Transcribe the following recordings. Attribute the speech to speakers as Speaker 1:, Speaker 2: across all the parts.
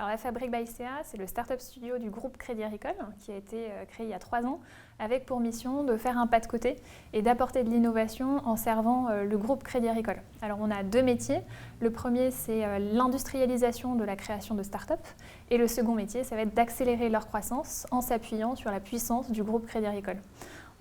Speaker 1: Alors la Fabrique by CA, c'est le startup studio du groupe Crédit Agricole qui a été créé il y a 3 ans avec pour mission de faire un pas de côté et d'apporter de l'innovation en servant le groupe Crédit Agricole. Alors on a 2 métiers. Le premier, c'est l'industrialisation de la création de startups et le second métier, ça va être d'accélérer leur croissance en s'appuyant sur la puissance du groupe Crédit Agricole.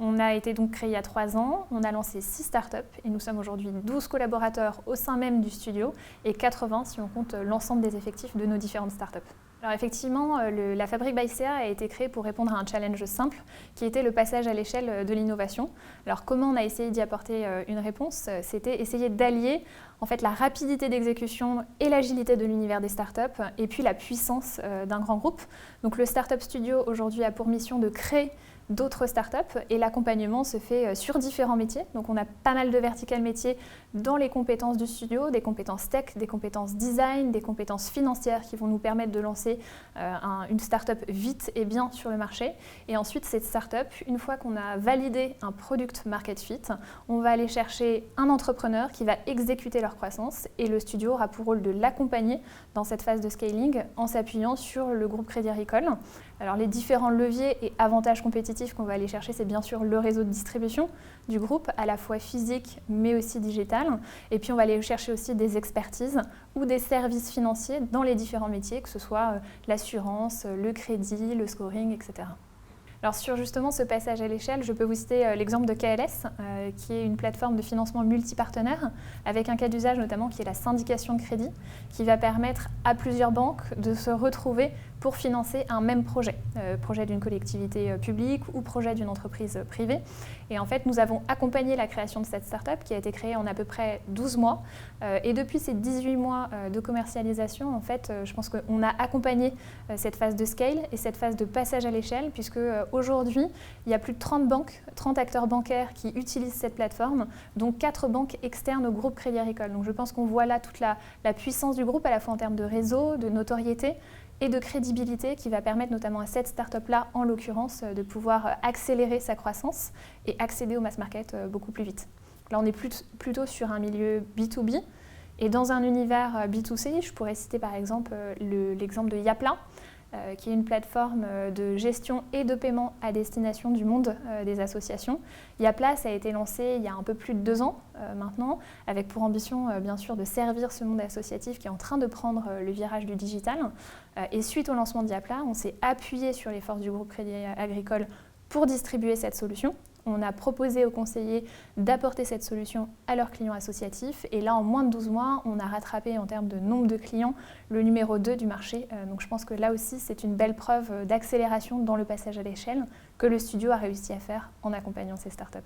Speaker 1: On a été donc créé il y a 3 ans, on a lancé 6 startups et nous sommes aujourd'hui 12 collaborateurs au sein même du studio et 80 si on compte l'ensemble des effectifs de nos différentes startups. Alors effectivement, la Fabrique by CA a été créée pour répondre à un challenge simple qui était le passage à l'échelle de l'innovation. Alors comment on a essayé d'y apporter une réponse? C'était essayer d'allier en fait la rapidité d'exécution et l'agilité de l'univers des startups et puis la puissance d'un grand groupe. Donc le Startup Studio aujourd'hui a pour mission de créer d'autres startups et l'accompagnement se fait sur différents métiers. Donc on a pas mal de verticales métiers dans les compétences du studio, des compétences tech, des compétences design, des compétences financières qui vont nous permettre de lancer une startup vite et bien sur le marché. Et ensuite cette startup, une fois qu'on a validé un product market fit, on va aller chercher un entrepreneur qui va exécuter leur croissance et le studio aura pour rôle de l'accompagner dans cette phase de scaling en s'appuyant sur le groupe Crédit Agricole. Alors les différents leviers et avantages compétitifs qu'on va aller chercher, c'est bien sûr le réseau de distribution du groupe, à la fois physique mais aussi digital. Et puis on va aller chercher aussi des expertises ou des services financiers dans les différents métiers, que ce soit l'assurance, le crédit, le scoring, etc. Alors sur justement ce passage à l'échelle, je peux vous citer l'exemple de KLS, qui est une plateforme de financement multipartenaire, avec un cas d'usage notamment qui est la syndication de crédit, qui va permettre à plusieurs banques de se retrouver pour financer un même projet, projet d'une collectivité publique ou projet d'une entreprise privée. Et en fait, nous avons accompagné la création de cette start-up qui a été créée en à peu près 12 mois. Et depuis ces 18 mois de commercialisation, en fait, je pense qu'on a accompagné cette phase de scale et cette phase de passage à l'échelle, puisque aujourd'hui, il y a plus de 30 banques, 30 acteurs bancaires qui utilisent cette plateforme, dont 4 banques externes au groupe Crédit Agricole. Donc je pense qu'on voit là toute la puissance du groupe, à la fois en termes de réseau, de notoriété, et de crédibilité qui va permettre notamment à cette start-up-là, en l'occurrence, de pouvoir accélérer sa croissance et accéder au mass market beaucoup plus vite. Là, on est plutôt sur un milieu B2B. Et dans un univers B2C, je pourrais citer par exemple l'exemple de Yapla, qui est une plateforme de gestion et de paiement à destination du monde des associations. Yapla, ça a été lancé il y a un peu plus de 2 ans maintenant, avec pour ambition bien sûr de servir ce monde associatif qui est en train de prendre le virage du digital. Et suite au lancement de Yapla, on s'est appuyé sur les forces du groupe Crédit Agricole pour distribuer cette solution. On a proposé aux conseillers d'apporter cette solution à leurs clients associatifs. Et là, en moins de 12 mois, on a rattrapé en termes de nombre de clients le numéro 2 du marché. Donc je pense que là aussi, c'est une belle preuve d'accélération dans le passage à l'échelle que le studio a réussi à faire en accompagnant ces startups.